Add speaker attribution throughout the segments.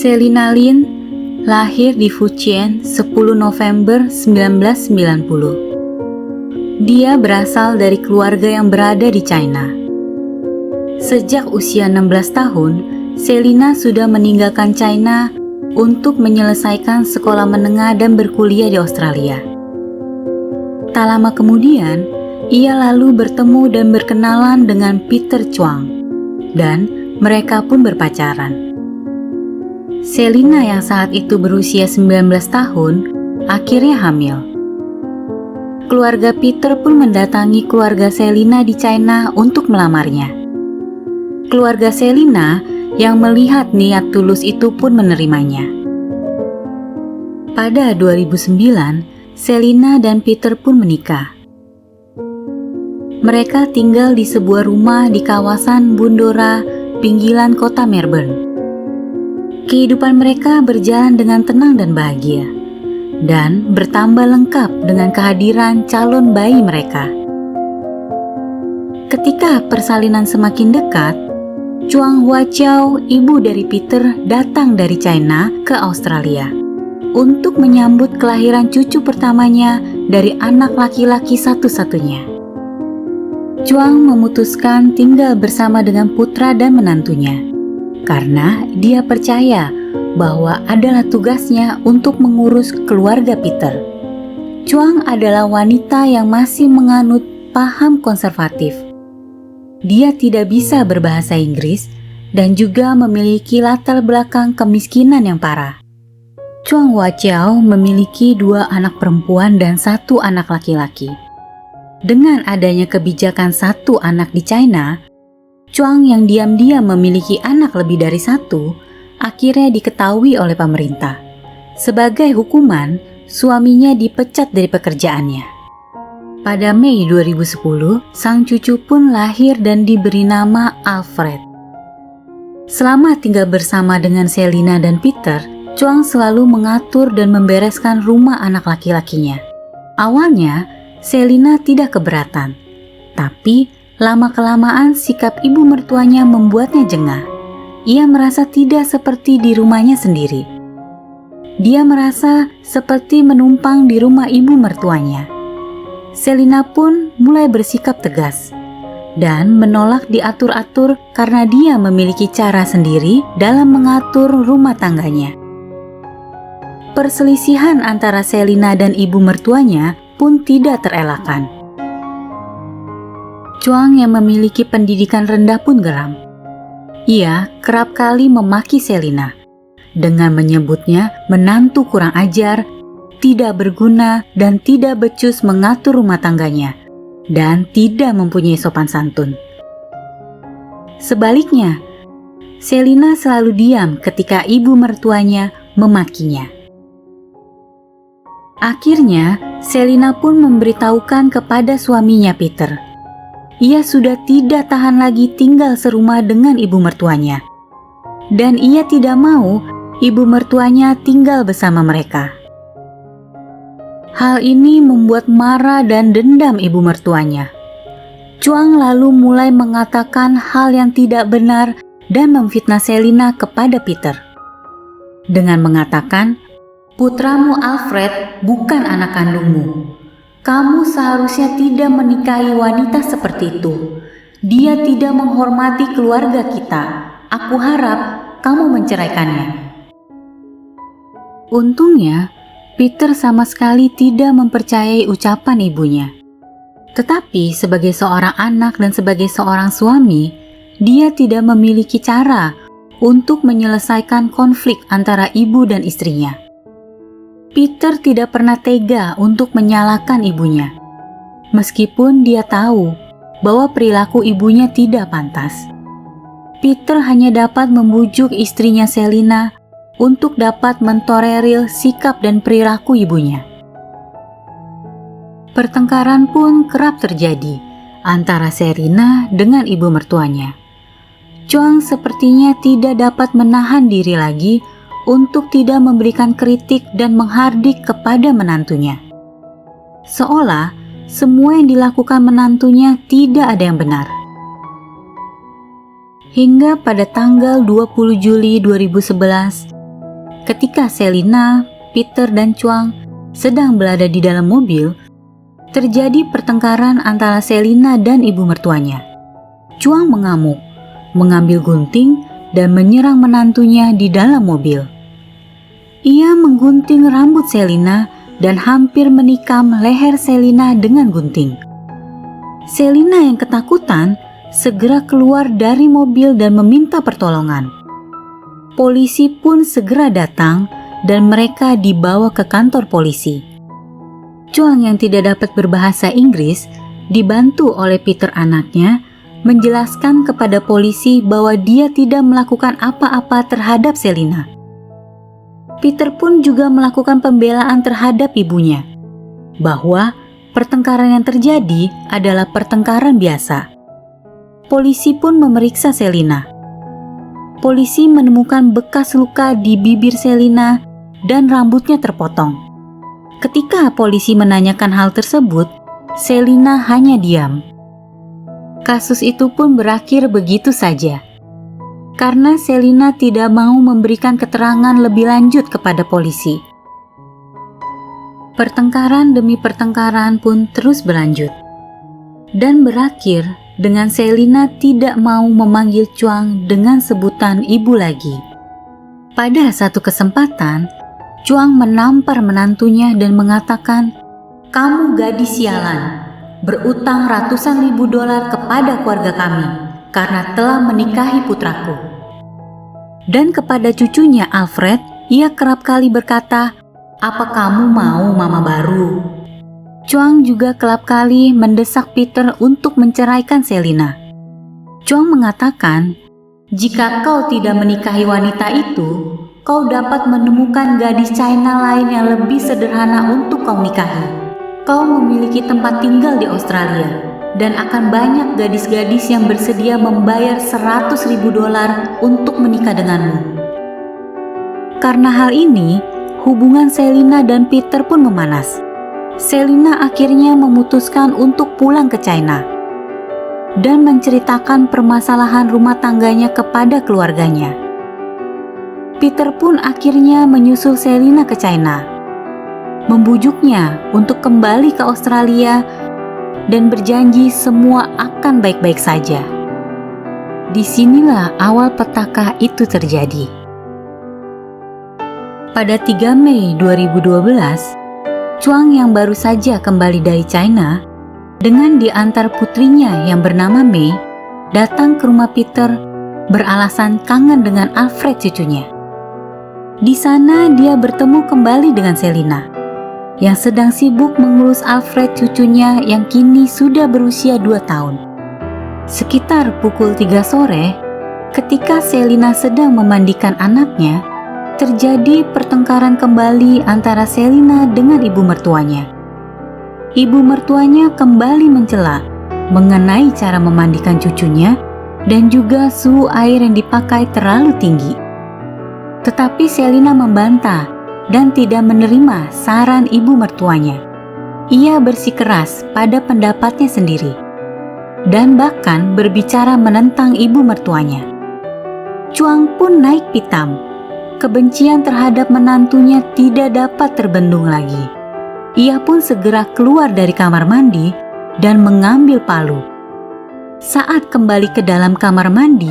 Speaker 1: Selina Lin lahir di Fujian 10 November 1990. Dia berasal dari keluarga yang berada di China. Sejak usia 16 tahun, Selina sudah meninggalkan China untuk menyelesaikan sekolah menengah dan berkuliah di Australia. Tak lama kemudian, ia lalu bertemu dan berkenalan dengan Peter Chuang, dan mereka pun berpacaran. Selina yang saat itu berusia 19 tahun, akhirnya hamil. Keluarga Peter pun mendatangi keluarga Selina di China untuk melamarnya. Keluarga Selina yang melihat niat tulus itu pun menerimanya. Pada 2009, Selina dan Peter pun menikah. Mereka tinggal di sebuah rumah di kawasan Bundora, pinggiran kota Melbourne. Kehidupan mereka berjalan dengan tenang dan bahagia, dan bertambah lengkap dengan kehadiran calon bayi mereka. Ketika persalinan semakin dekat, Chuang Huaqiao, ibu dari Peter, datang dari China ke Australia untuk menyambut kelahiran cucu pertamanya dari anak laki-laki satu-satunya. Chuang memutuskan tinggal bersama dengan putra dan menantunya, karena dia percaya bahwa adalah tugasnya untuk mengurus keluarga Peter. Chuang adalah wanita yang masih menganut paham konservatif. Dia tidak bisa berbahasa Inggris dan juga memiliki latar belakang kemiskinan yang parah. Chuang Huaqiao memiliki 2 anak perempuan dan 1 anak laki-laki. Dengan adanya kebijakan 1 anak di China, Chuang yang diam-diam memiliki anak lebih dari 1, akhirnya diketahui oleh pemerintah. Sebagai hukuman, suaminya dipecat dari pekerjaannya. Pada Mei 2010, sang cucu pun lahir dan diberi nama Alfred. Selama tinggal bersama dengan Selina dan Peter, Chuang selalu mengatur dan membereskan rumah anak laki-lakinya. Awalnya, Selina tidak keberatan, tapi lama-kelamaan sikap ibu mertuanya membuatnya jengah. Ia merasa tidak seperti di rumahnya sendiri. Dia merasa seperti menumpang di rumah ibu mertuanya. Selina pun mulai bersikap tegas dan menolak diatur-atur karena dia memiliki cara sendiri dalam mengatur rumah tangganya. Perselisihan antara Selina dan ibu mertuanya pun tidak terelakkan. Chuang yang memiliki pendidikan rendah pun geram. Ia kerap kali memaki Selina dengan menyebutnya menantu kurang ajar, tidak berguna, dan tidak becus mengatur rumah tangganya, dan tidak mempunyai sopan santun. Sebaliknya, Selina selalu diam ketika ibu mertuanya memakinya. Akhirnya, Selina pun memberitahukan kepada suaminya Peter. Ia sudah tidak tahan lagi tinggal serumah dengan ibu mertuanya, dan ia tidak mau ibu mertuanya tinggal bersama mereka. Hal ini membuat marah dan dendam ibu mertuanya. Chuang lalu mulai mengatakan hal yang tidak benar dan memfitnah Selina kepada Peter. Dengan mengatakan, "Putramu Alfred bukan anak kandungmu. Kamu seharusnya tidak menikahi wanita seperti itu. Dia tidak menghormati keluarga kita. Aku harap kamu menceraikannya." Untungnya, Peter sama sekali tidak mempercayai ucapan ibunya. Tetapi sebagai seorang anak dan sebagai seorang suami, dia tidak memiliki cara untuk menyelesaikan konflik antara ibu dan istrinya. Peter tidak pernah tega untuk menyalahkan ibunya, meskipun dia tahu bahwa perilaku ibunya tidak pantas. Peter hanya dapat membujuk istrinya Selina untuk dapat mentolerir sikap dan perilaku ibunya. Pertengkaran pun kerap terjadi antara Selina dengan ibu mertuanya. Chuang sepertinya tidak dapat menahan diri lagi untuk tidak memberikan kritik dan menghardik kepada menantunya. Seolah semua yang dilakukan menantunya tidak ada yang benar. Hingga pada tanggal 20 Juli 2011, Ketika Selina, Peter, dan Chuang sedang berada di dalam mobil, terjadi pertengkaran antara Selina dan ibu mertuanya. Chuang mengamuk, mengambil gunting, dan menyerang menantunya di dalam mobil. Ia menggunting rambut Selina dan hampir menikam leher Selina dengan gunting. Selina yang ketakutan segera keluar dari mobil dan meminta pertolongan. Polisi pun segera datang dan mereka dibawa ke kantor polisi. Chuang yang tidak dapat berbahasa Inggris dibantu oleh Peter anaknya menjelaskan kepada polisi bahwa dia tidak melakukan apa-apa terhadap Selina. Peter pun juga melakukan pembelaan terhadap ibunya, bahwa pertengkaran yang terjadi adalah pertengkaran biasa. Polisi pun memeriksa Selina. Polisi menemukan bekas luka di bibir Selina dan rambutnya terpotong. Ketika polisi menanyakan hal tersebut, Selina hanya diam. Kasus itu pun berakhir begitu saja, karena Selina tidak mau memberikan keterangan lebih lanjut kepada polisi. Pertengkaran demi pertengkaran pun terus berlanjut, dan berakhir dengan Selina tidak mau memanggil Chuang dengan sebutan ibu lagi. Pada satu kesempatan, Chuang menampar menantunya dan mengatakan, "Kamu gadis sialan, berutang ratusan ribu dolar kepada keluarga kami karena telah menikahi putraku." Dan kepada cucunya Alfred, ia kerap kali berkata, "Apa kamu mau mama baru?" Chuang juga kerap kali mendesak Peter untuk menceraikan Selina. Chuang mengatakan, "Jika kau tidak menikahi wanita itu, kau dapat menemukan gadis China lain yang lebih sederhana untuk kau nikahi. Kau memiliki tempat tinggal di Australia, dan akan banyak gadis-gadis yang bersedia membayar 100 ribu dolar untuk menikah denganmu." Karena hal ini, hubungan Selina dan Peter pun memanas. Selina akhirnya memutuskan untuk pulang ke China dan menceritakan permasalahan rumah tangganya kepada keluarganya. Peter pun akhirnya menyusul Selina ke China, membujuknya untuk kembali ke Australia dan berjanji semua akan baik-baik saja. Disinilah awal petaka itu terjadi. Pada 3 Mei 2012, Chuang yang baru saja kembali dari China dengan diantar putrinya yang bernama Mei datang ke rumah Peter beralasan kangen dengan Alfred cucunya. Di sana dia bertemu kembali dengan Selina yang sedang sibuk mengurus Alfred cucunya yang kini sudah berusia 2 tahun. Sekitar pukul 3 sore, ketika Selina sedang memandikan anaknya, terjadi pertengkaran kembali antara Selina dengan ibu mertuanya. Ibu mertuanya kembali mencela mengenai cara memandikan cucunya dan juga suhu air yang dipakai terlalu tinggi. Tetapi Selina membantah dan tidak menerima saran ibu mertuanya. Ia bersikeras pada pendapatnya sendiri dan bahkan berbicara menentang ibu mertuanya. Chuang pun naik pitam. Kebencian terhadap menantunya tidak dapat terbendung lagi. Ia pun segera keluar dari kamar mandi dan mengambil palu. Saat kembali ke dalam kamar mandi,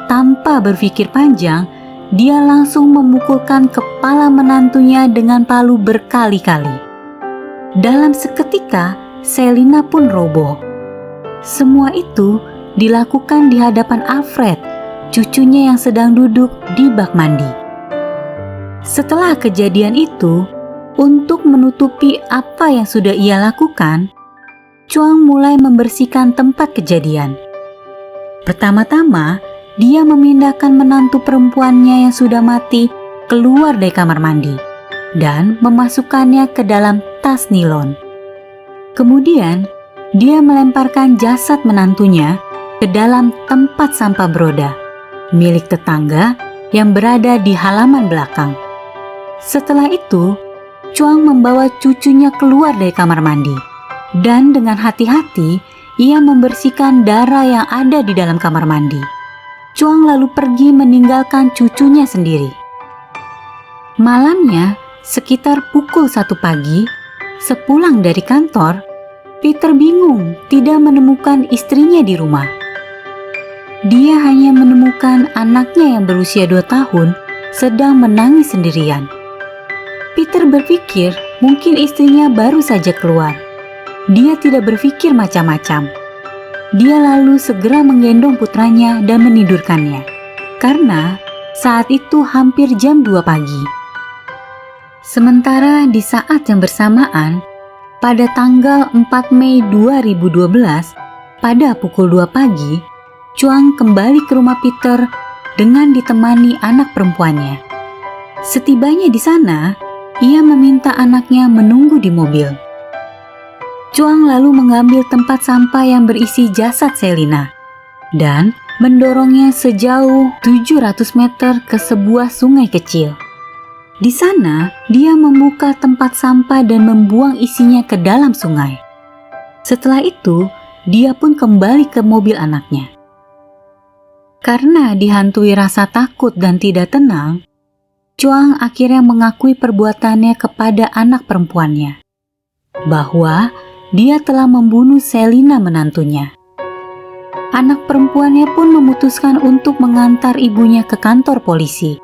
Speaker 1: tanpa berpikir panjang, dia langsung memukulkan kepala menantunya dengan palu berkali-kali. Dalam seketika, Selina pun roboh. Semua itu dilakukan di hadapan Alfred, cucunya yang sedang duduk di bak mandi. Setelah kejadian itu, untuk menutupi apa yang sudah ia lakukan, Chuang mulai membersihkan tempat kejadian. Pertama-tama, dia memindahkan menantu perempuannya yang sudah mati keluar dari kamar mandi dan memasukkannya ke dalam tas nilon. Kemudian, dia melemparkan jasad menantunya ke dalam tempat sampah beroda milik tetangga yang berada di halaman belakang. Setelah itu, Chuang membawa cucunya keluar dari kamar mandi dan dengan hati-hati ia membersihkan darah yang ada di dalam kamar mandi. Chuang lalu pergi meninggalkan cucunya sendiri. Malamnya, sekitar pukul 1 pagi, sepulang dari kantor, Peter bingung tidak menemukan istrinya di rumah. Dia hanya menemukan anaknya yang berusia 2 tahun sedang menangis sendirian. Peter berpikir mungkin istrinya baru saja keluar. Dia tidak berpikir macam-macam. Dia lalu segera menggendong putranya dan menidurkannya, karena saat itu hampir jam 2 pagi. Sementara di saat yang bersamaan, pada tanggal 4 Mei 2012, pada pukul 2 pagi, Chuang kembali ke rumah Peter dengan ditemani anak perempuannya. Setibanya di sana, ia meminta anaknya menunggu di mobil. Chuang lalu mengambil tempat sampah yang berisi jasad Selina dan mendorongnya sejauh 700 meter ke sebuah sungai kecil. Di sana, dia membuka tempat sampah dan membuang isinya ke dalam sungai. Setelah itu, dia pun kembali ke mobil anaknya. Karena dihantui rasa takut dan tidak tenang, Chuang akhirnya mengakui perbuatannya kepada anak perempuannya, bahwa dia telah membunuh Selina menantunya. Anak perempuannya pun memutuskan untuk mengantar ibunya ke kantor polisi.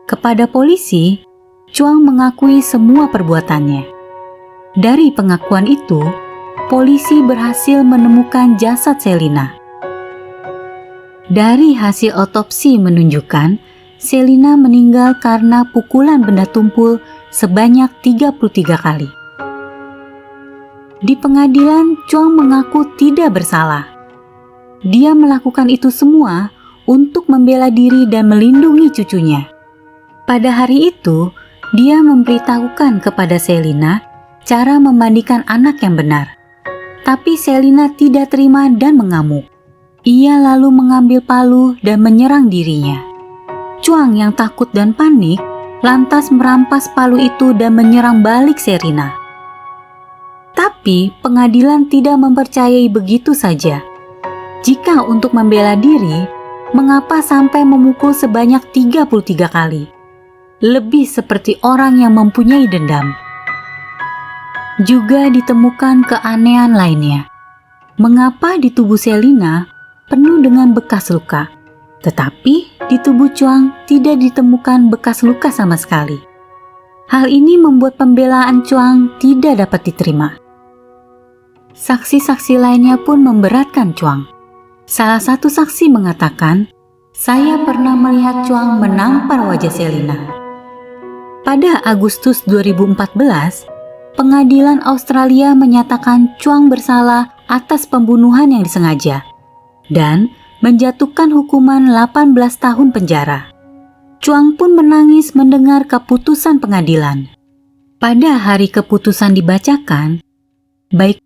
Speaker 1: Kepada polisi, Chuang mengakui semua perbuatannya. Dari pengakuan itu, polisi berhasil menemukan jasad Selina. Dari hasil otopsi menunjukkan Selina meninggal karena pukulan benda tumpul sebanyak 33 kali. Di pengadilan, Chuang mengaku tidak bersalah. Dia melakukan itu semua untuk membela diri dan melindungi cucunya. Pada hari itu, dia memberitahukan kepada Selina cara memandikan anak yang benar. Tapi Selina tidak terima dan mengamuk. Ia lalu mengambil palu dan menyerang dirinya. Chuang yang takut dan panik lantas merampas palu itu dan menyerang balik Selina. Tapi pengadilan tidak mempercayai begitu saja. Jika untuk membela diri, mengapa sampai memukul sebanyak 33 kali? Lebih seperti orang yang mempunyai dendam. Juga ditemukan keanehan lainnya. Mengapa di tubuh Selina penuh dengan bekas luka, tetapi di tubuh Chuang tidak ditemukan bekas luka sama sekali? Hal ini membuat pembelaan Chuang tidak dapat diterima. Saksi-saksi lainnya pun memberatkan Chuang. Salah satu saksi mengatakan, "Saya pernah melihat Chuang menampar wajah Selina." Pada Agustus 2014, pengadilan Australia menyatakan Chuang bersalah atas pembunuhan yang disengaja dan menjatuhkan hukuman 18 tahun penjara. Chuang pun menangis mendengar keputusan pengadilan. Pada hari keputusan dibacakan, baik